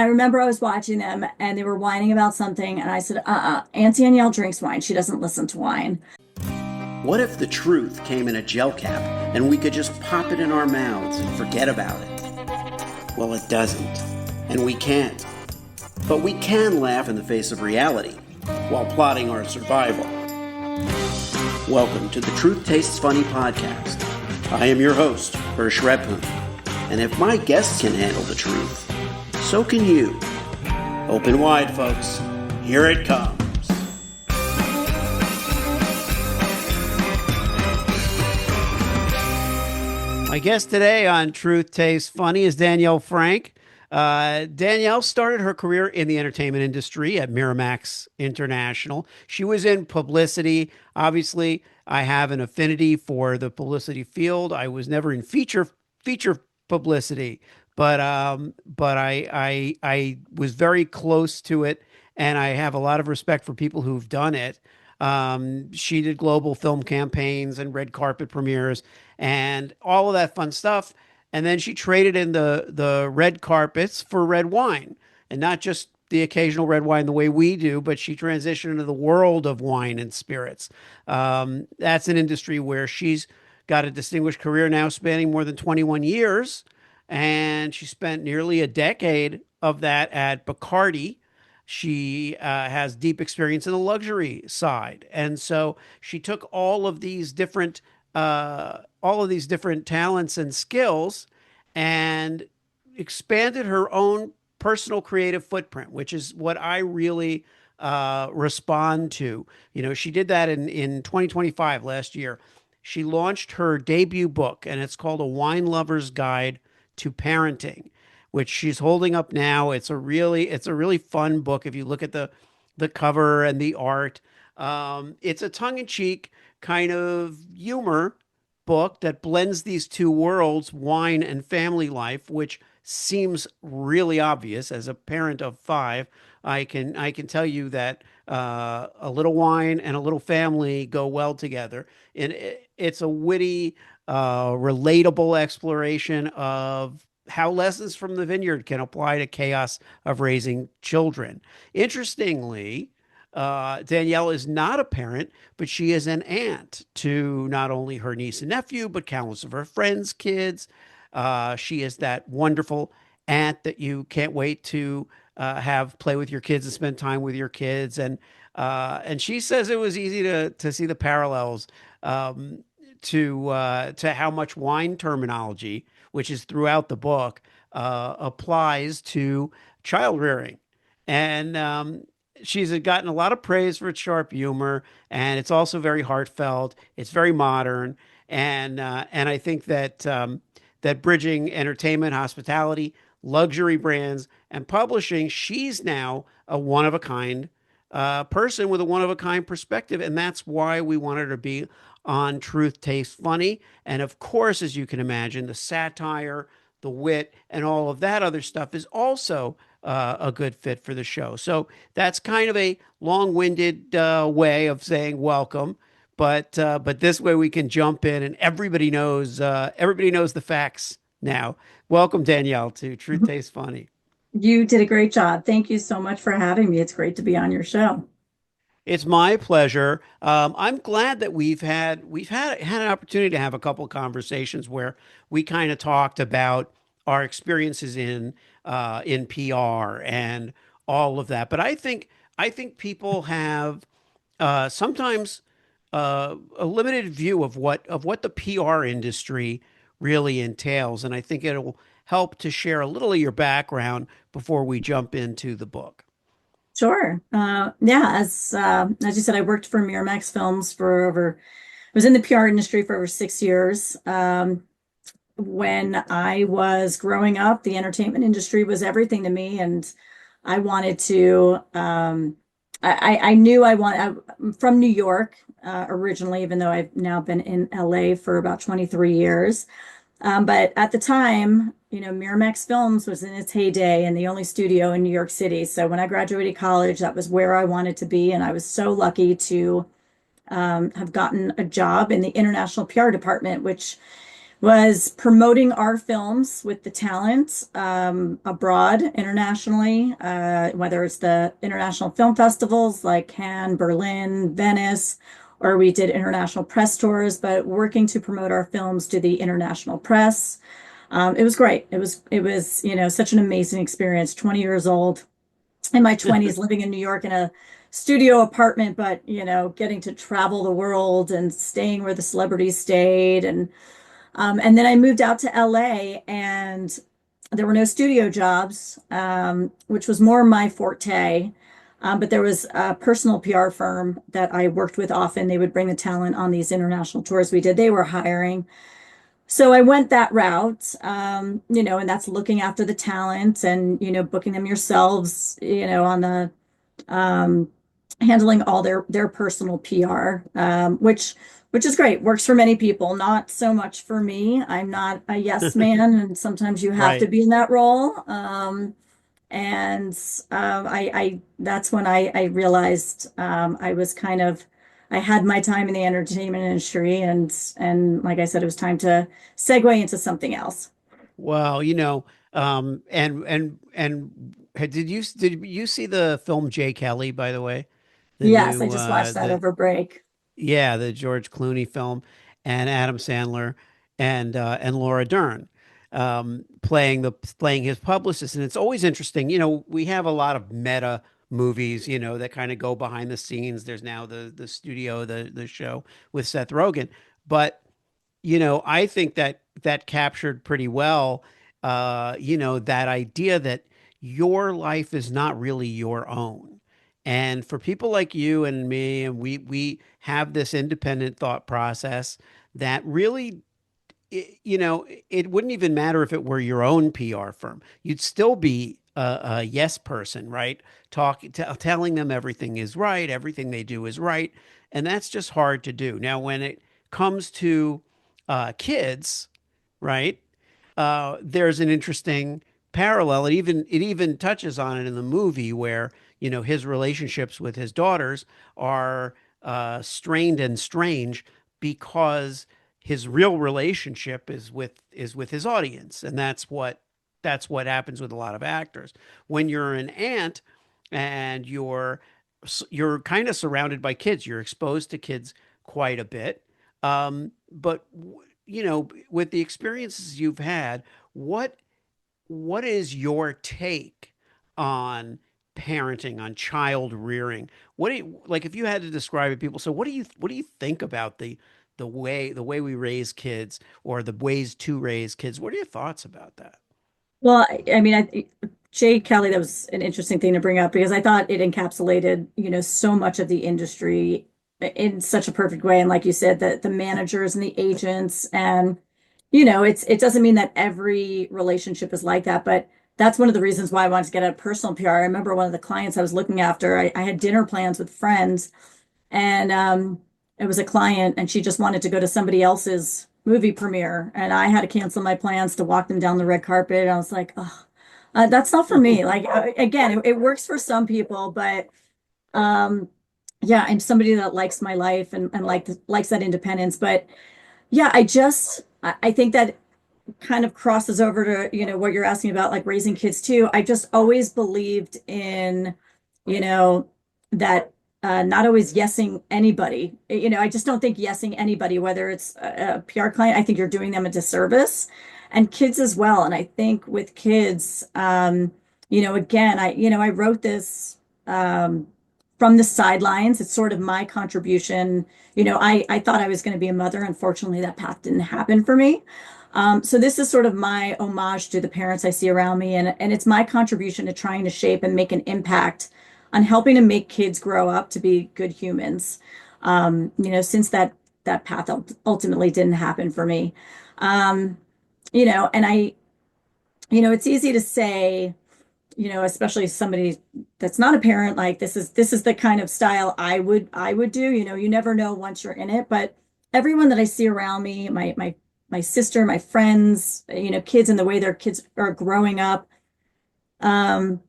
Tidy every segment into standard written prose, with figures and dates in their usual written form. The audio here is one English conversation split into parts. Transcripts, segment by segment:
I remember I was watching them and they were whining about something, and I said, Aunt Danielle drinks wine. She doesn't listen to wine. What if the truth came in a gel cap and we could just pop it in our mouths and forget about it? Well, it doesn't, and we can't. But we can laugh in the face of reality while plotting our survival. Welcome to the Truth Tastes Funny podcast. I am your host, Hersh Rephun, and if my guests can handle the truth, so can you. Open wide, folks. Here it comes. My guest today on Truth Tastes Funny is Danielle Frank. Danielle started her career in the entertainment industry at Miramax International. She was in publicity. Obviously, I have an affinity for the publicity field. I was never in feature publicity, but I was very close to it, and I have a lot of respect for people who've done it. She did global film campaigns and red carpet premieres and all of that fun stuff. And then she traded in the red carpets for red wine, and not just the occasional red wine the way we do, but she transitioned into the world of wine and spirits. That's an industry where she's got a distinguished career now spanning more than 21 years. And she spent nearly a decade of that at Bacardi. She has deep experience in the luxury side, and so she took all of these different talents and skills and expanded her own personal creative footprint, which is what I really respond to. You know, she did that in 2025, last year. She launched her debut book, and it's called A Wine Lover's Guide to Parenting, which she's holding up now. It's a really fun book. If you look at the cover and the art, it's a tongue-in-cheek kind of humor book that blends these two worlds, wine and family life, which seems really obvious. As a parent of five, I can tell you that a little wine and a little family go well together. And it's a witty, relatable exploration of how lessons from the vineyard can apply to chaos of raising children. Interestingly, Danielle is not a parent, but she is an aunt to not only her niece and nephew, but countless of her friends' kids. She is that wonderful aunt that you can't wait to have play with your kids and spend time with your kids. And she says it was easy to see the parallels to how much wine terminology, which is throughout the book, applies to child rearing. And she's gotten a lot of praise for its sharp humor, and it's also very heartfelt. It's very modern, and I think that that bridging entertainment, hospitality, luxury brands, and publishing, she's now a one of a kind person with a one of a kind perspective, and that's why we wanted her to be on Truth Tastes Funny. And of course, as you can imagine, the satire, the wit, and all of that other stuff is also a good fit for the show. So that's kind of a long-winded way of saying welcome, but this way we can jump in, and everybody knows the facts now. Welcome, Danielle, to Truth Tastes Funny. You did a great job. Thank you so much for having me. It's great to be on your show. It's my pleasure. I'm glad that we've had an opportunity to have a couple of conversations where we kind of talked about our experiences in PR and all of that. But I think people have sometimes a limited view of what the PR industry really entails, and I think it'll help to share a little of your background before we jump into the book. Sure. Yeah, as you said, I worked for Miramax Films for over, I was in the PR industry for over 6 years. When I was growing up, the entertainment industry was everything to me, and I wanted to. I knew I'm from New York originally, even though I've now been in LA for about 23 years. But at the time, Miramax Films was in its heyday and the only studio in New York City. So when I graduated college, that was where I wanted to be. And I was so lucky to have gotten a job in the international PR department, which was promoting our films with the talent abroad internationally, whether it's the international film festivals like Cannes, Berlin, Venice, or we did international press tours, but working to promote our films to the international press. It was great. It was, such an amazing experience. 20 years old in my 20s, living in New York in a studio apartment, but getting to travel the world and staying where the celebrities stayed. And then I moved out to LA and there were no studio jobs, which was more my forte. But there was a personal PR firm that I worked with often. They would bring the talent on these international tours we did. They were hiring. So I went that route, and that's looking after the talent and, booking them yourselves, on the um, handling all their personal PR, which is great. Works for many people, not so much for me. I'm not a yes man, and sometimes you have to Right. be in that role. And I that's when I realized I was kind of I had my time in the entertainment industry, and like I said, it was time to segue into something else. Well, did you see the film Jay Kelly, by the way? The Yes, I new just watched that the over break. Yeah, the George Clooney film, and Adam Sandler and Laura Dern playing his publicist. And it's always interesting. We have a lot of meta movies, that kind of go behind the scenes. There's now the studio, the show with Seth Rogen. But I think that captured pretty well, that idea that your life is not really your own. And for people like you and me, and we have this independent thought process that really, it wouldn't even matter if it were your own PR firm. You'd still be a yes person, right? Telling them everything is right, everything they do is right, and that's just hard to do. Now, when it comes to kids, right? There's an interesting parallel. It even touches on it in the movie where his relationships with his daughters are strained and strange because his real relationship is with his audience, and that's what happens with a lot of actors. When you're an aunt and you're kind of surrounded by kids, you're exposed to kids quite a bit. But with the experiences you've had, what what is your take on parenting, on child rearing? What do you like if you had to describe it, people? So what do you think about the way we raise kids or the ways to raise kids? What are your thoughts about that? Well, I mean, Jay Kelly, that was an interesting thing to bring up because I thought it encapsulated, so much of the industry in such a perfect way. And like you said, the managers and the agents, and it doesn't mean that every relationship is like that, but that's one of the reasons why I wanted to get a personal PR. I remember one of the clients I was looking after, I had dinner plans with friends, and it was a client, and she just wanted to go to somebody else's movie premiere, and I had to cancel my plans to walk them down the red carpet. And I was like, oh, that's not for me. Like again, it works for some people, but um, yeah, I'm somebody that likes my life and likes that independence. But yeah, I think that kind of crosses over to, what you're asking about, like raising kids too. I just always believed in, you know, that not always yesing anybody. I just don't think yesing anybody, whether it's a PR client, I think you're doing them a disservice, and kids as well. And I think with kids, again, I wrote this from the sidelines. It's sort of my contribution. I thought I was going to be a mother. Unfortunately, that path didn't happen for me. So this is sort of my homage to the parents I see around me, and it's my contribution to trying to shape and make an impact on helping to make kids grow up to be good humans. Since that path ultimately didn't happen for me. And it's easy to say, especially somebody that's not a parent, like this is the kind of style I would do. You never know once you're in it, but everyone that I see around me, my sister, my friends, kids and the way their kids are growing up, um,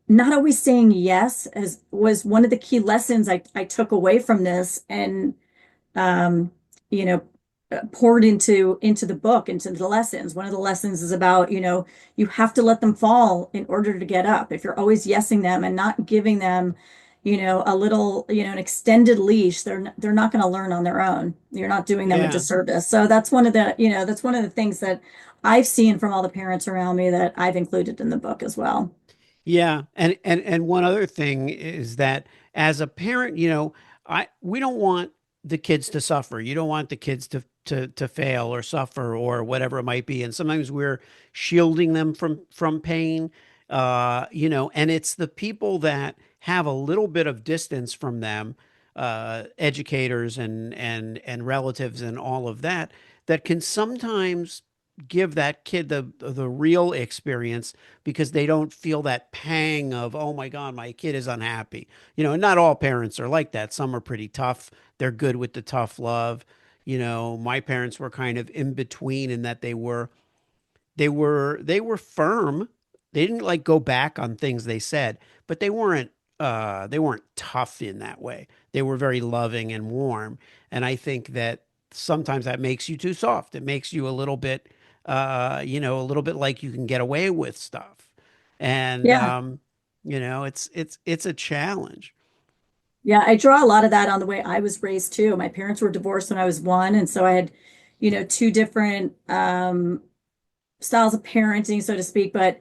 not always saying yes as was one of the key lessons I took away from this. And um, you know, poured into the book, into the lessons. One of the lessons is about, you have to let them fall in order to get up. If you're always yesing them and not giving them, a little, an extended leash, they're not going to learn on their own. You're not doing them a Yeah. disservice. So that's one of the things that I've seen from all the parents around me that I've included in the book as well. Yeah, and one other thing is that as a parent, I we don't want the kids to suffer. You don't want the kids to fail or suffer or whatever it might be. And sometimes we're shielding them from pain. And it's the people that have a little bit of distance from them, educators and relatives and all of that, that can sometimes give that kid the real experience because they don't feel that pang of, oh my God, my kid is unhappy. And not all parents are like that. Some are pretty tough. They're good with the tough love. My parents were kind of in between in that they were firm. They didn't like go back on things they said, but they weren't tough in that way. They were very loving and warm. And I think that sometimes that makes you too soft. It makes you a little bit like you can get away with stuff. And Yeah. it's a challenge. Yeah, I draw a lot of that on the way I was raised too. My parents were divorced when I was one, and so I had, two different styles of parenting, so to speak. But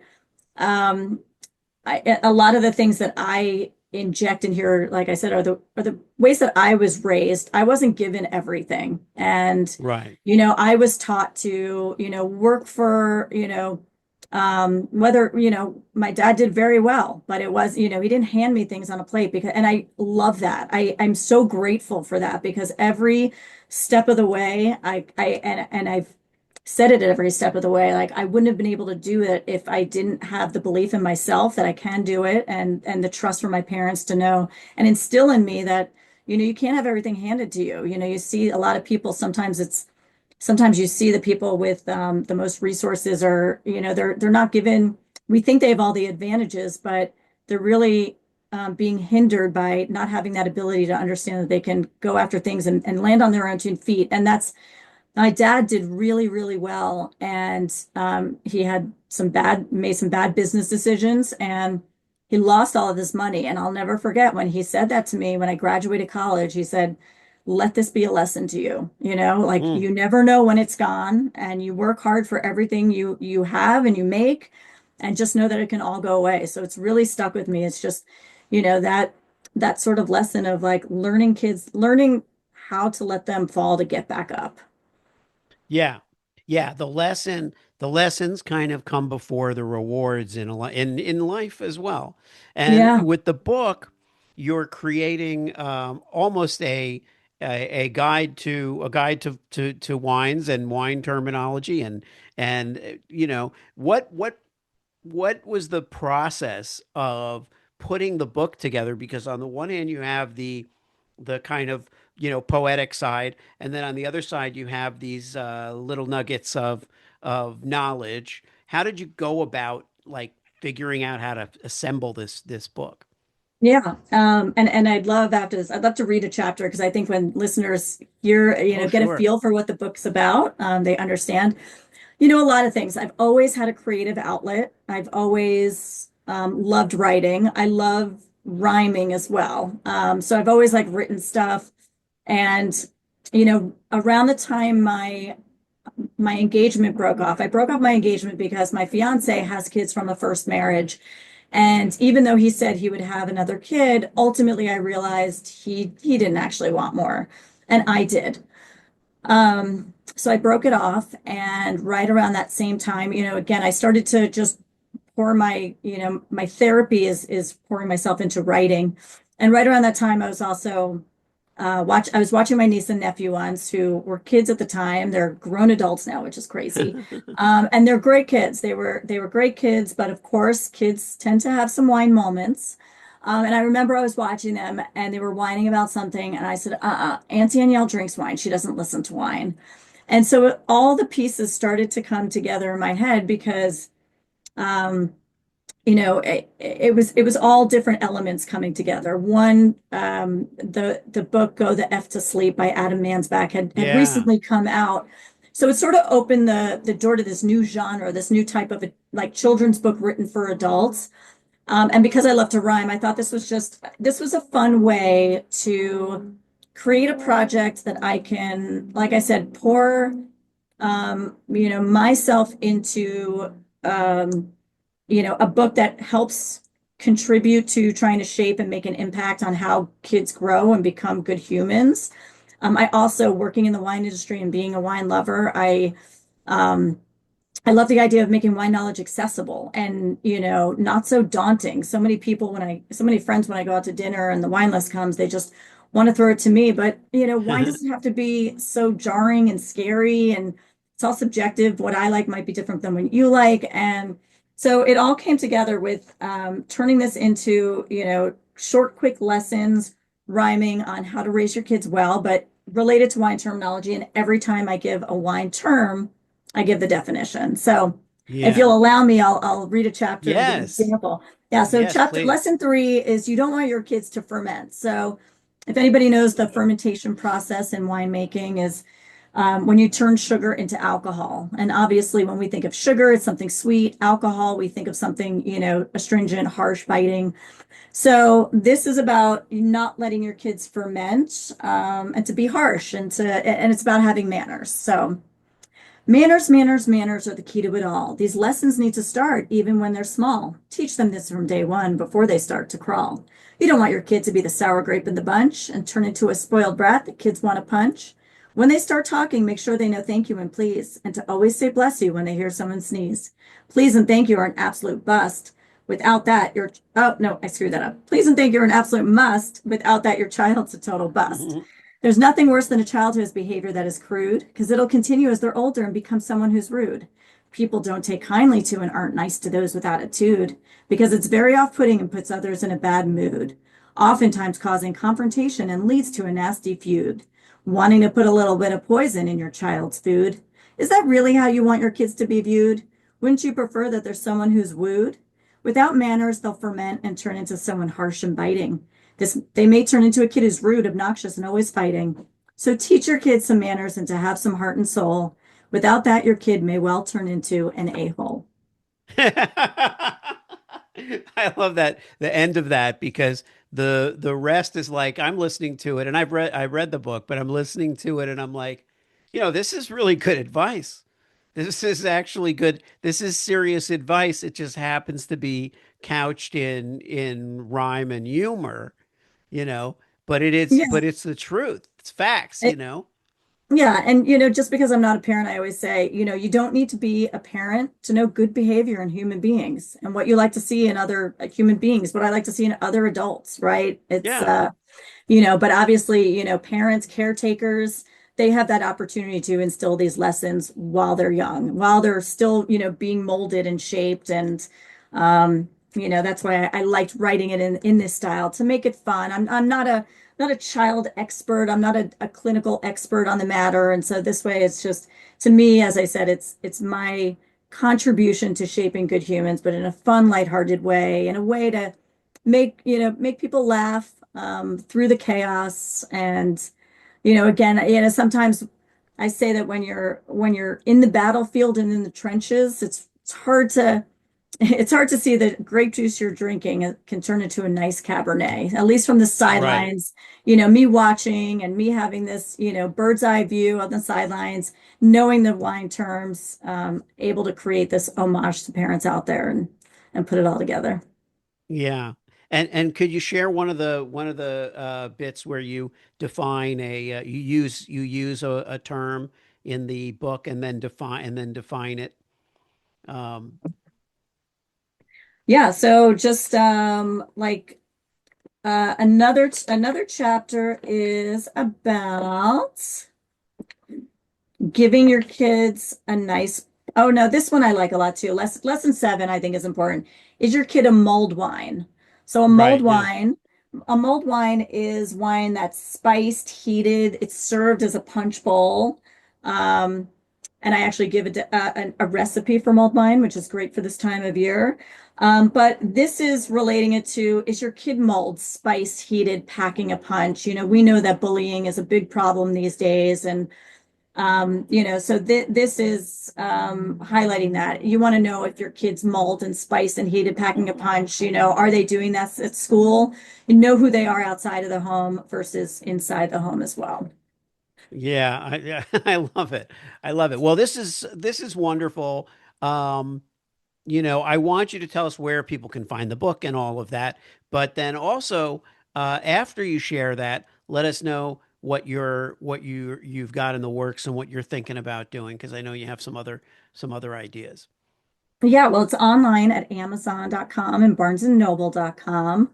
um, a lot of the things that I inject in here, like I said, are the ways that I was raised. I wasn't given everything, and Right. I was taught to, work for, whether, my dad did very well, but it was, he didn't hand me things on a plate because, and I love that. I'm so grateful for that because every step of the way, and I've said it at every step of the way, like I wouldn't have been able to do it if I didn't have the belief in myself that I can do it and the trust from my parents to know and instill in me that, you can't have everything handed to you. You see a lot of people, sometimes you see the people with the most resources are, they're not given, we think they have all the advantages, but they're really being hindered by not having that ability to understand that they can go after things and land on their own 2 feet. And that's, my dad did really, really well. And he had made some bad business decisions and he lost all of his money. And I'll never forget when he said that to me when I graduated college, he said, let this be a lesson to you. Like Mm. you never know when it's gone and you work hard for everything you have and you make and just know that it can all go away. So it's really stuck with me. It's just, that sort of lesson of like learning how to let them fall to get back up. Yeah. Yeah. The lessons kind of come before the rewards in life as well. And Yeah. with the book, you're creating almost a guide to wines and wine terminology and what was the process of putting the book together? Because on the one hand, you have the kind of poetic side, and then on the other side, you have these little nuggets of knowledge. How did you go about like figuring out how to assemble this book? Yeah. And I'd love after this, I'd love to read a chapter because I think when listeners hear, Oh, get a sure. feel for what the book's about, they understand. A lot of things. I've always had a creative outlet. I've always loved writing. I love rhyming as well. So I've always like written stuff. And, around the time my engagement broke off, I broke off my engagement because my fiance has kids from a first marriage. And even though he said he would have another kid, ultimately I realized he didn't actually want more. And I did. So I broke it off, and right around that same time, again, I started to just pour my therapy is pouring myself into writing. And right around that time, I was also I was watching my niece and nephew once who were kids at the time. They're grown adults now, which is crazy. And they're great kids. They were great kids, but of course, kids tend to have some wine moments. And I remember I was watching them and they were whining about something. And I said, Aunt Danielle drinks wine. She doesn't listen to wine. And so all the pieces started to come together in my head because, um, it was all different elements coming together. One, the book "Go the F to Sleep" by Adam Mansbach had Yeah. recently come out, so it sort of opened the door to this new genre, this new type of like children's book written for adults. And because I love to rhyme, I thought this was a fun way to create a project that I can, like I said, pour myself into a book that helps contribute to trying to shape and make an impact on how kids grow and become good humans. I also, working in the wine industry and being a wine lover, um, I love the idea of making wine knowledge accessible and, not so daunting. So many friends, when I go out to dinner and the wine list comes, they just want to throw it to me. But, wine doesn't have to be so jarring and scary, and it's all subjective. What I like might be different than what you like. And so it all came together with turning this into, short, quick lessons, rhyming on how to raise your kids well, but related to wine terminology. And every time I give a wine term, I give the definition. So if Yeah. you'll allow me, I'll read a chapter and give an Yes. example. Yeah, so Yes, chapter please. lesson 3 is you don't want your kids to ferment. So if anybody knows the fermentation process in winemaking is when you turn sugar into alcohol. And obviously, when we think of sugar, it's something sweet. Alcohol, we think of something, astringent, harsh, biting. So this is about not letting your kids ferment and to be harsh and it's about having manners. So manners, manners, manners are the key to it all. These lessons need to start even when they're small. Teach them this from day one before they start to crawl. You don't want your kid to be the sour grape in the bunch and turn into a spoiled brat that kids want to punch. When they start talking, make sure they know thank you and please, and to always say bless you when they hear someone sneeze. Please and thank you are an absolute bust. Without that, oh no, I screwed that up. Please and thank you are an absolute must. Without that, your child's a total bust. There's nothing worse than a child who has behavior that is crude, because it'll continue as they're older and become someone who's rude. People don't take kindly to and aren't nice to those with attitude, because it's very off-putting and puts others in a bad mood, oftentimes causing confrontation and leads to a nasty feud. Wanting to put a little bit of poison in your child's food. Is that really how you want your kids to be viewed? Wouldn't you prefer that there's someone who's wooed? Without manners, they'll ferment and turn into someone harsh and biting. They may turn into a kid who's rude, obnoxious, and always fighting. So teach your kids some manners and to have some heart and soul. Without that, your kid may well turn into an a-hole. I love that the end of that because the rest is like I'm listening to it and I read the book, but I'm listening to it and I'm like, this is really good advice. This is actually good. This is serious advice. It just happens to be couched in rhyme and humor, you know, Yeah. but it's the truth. It's facts, It, yeah. And, just because I'm not a parent, I always say, you don't need to be a parent to know good behavior in human beings and what you like to see in other human beings, what I like to see in other adults, right? Yeah. But obviously, parents, caretakers, they have that opportunity to instill these lessons while they're young, while they're still, being molded and shaped. And, that's why I liked writing it in this style to make it fun. I'm not a child expert. I'm not a clinical expert on the matter. And so this way it's just, to me, as I said, it's my contribution to shaping good humans, but in a fun, lighthearted way, in a way to make people laugh through the chaos. And again, sometimes I say that when you're in the battlefield and in the trenches, it's hard to see that grape juice you're drinking can turn into a nice Cabernet, at least from the Right. sidelines. Me watching and me having this, bird's eye view on the sidelines, knowing the wine terms, able to create this homage to parents out there and put it all together. Yeah. And could you share one of the bits where you define you use a term in the book and then define it? Um, Yeah, so just like another chapter is about giving your kids a nice, oh no, this one I like a lot too. Lesson 7, I think, is important. Is your kid a mulled wine? So right. Yeah. a mulled wine is wine that's spiced, heated. It's served as a punch bowl. Um, and I actually give a recipe for mulled wine, which is great for this time of year. But this is relating it to, is your kid mold, spice, heated, packing a punch? We know that bullying is a big problem these days. And so this is highlighting that. You want to know if your kids mold and spice and heated, packing a punch, are they doing that at school? You know who they are outside of the home versus inside the home as well. Yeah, I love it. I love it. Well, this is wonderful. Um, I want you to tell us where people can find the book and all of that. But then also, after you share that, let us know what you've got in the works and what you're thinking about doing, because I know you have some other ideas. Yeah, well, it's online at Amazon.com and BarnesandNoble.com.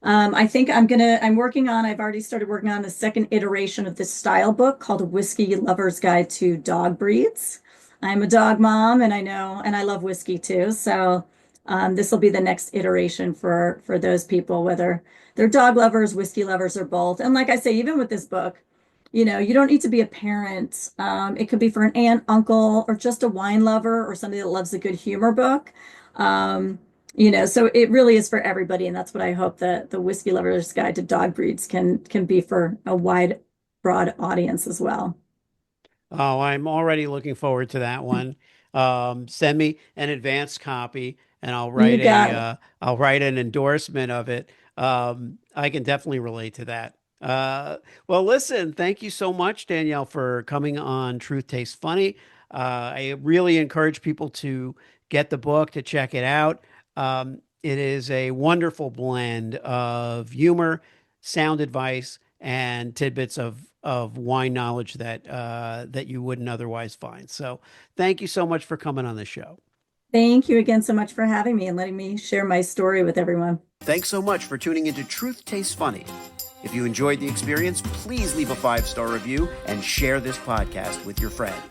I think I'm working on, I've already started working on the second iteration of this style book called A Whiskey Lover's Guide to Dog Breeds. I'm a dog mom and I know, and I love whiskey too. So this will be the next iteration for those people, whether they're dog lovers, whiskey lovers, or both. And like I say, even with this book, you don't need to be a parent. It could be for an aunt, uncle, or just a wine lover or somebody that loves a good humor book. Um, so it really is for everybody, and that's what I hope that the Whiskey Lover's Guide to Dog Breeds can be for a wide, broad audience as well. Oh, I'm already looking forward to that one. Send me an advance copy, and You got it. I'll write an endorsement of it. I can definitely relate to that. Well, listen, thank you so much, Danielle, for coming on Truth Tastes Funny. I really encourage people to get the book, to check it out. It is a wonderful blend of humor, sound advice, and tidbits of wine knowledge that you wouldn't otherwise find. So, thank you so much for coming on the show. Thank you again so much for having me and letting me share my story with everyone. Thanks so much for tuning into Truth Tastes Funny. If you enjoyed the experience, please leave a 5-star review and share this podcast with your friends.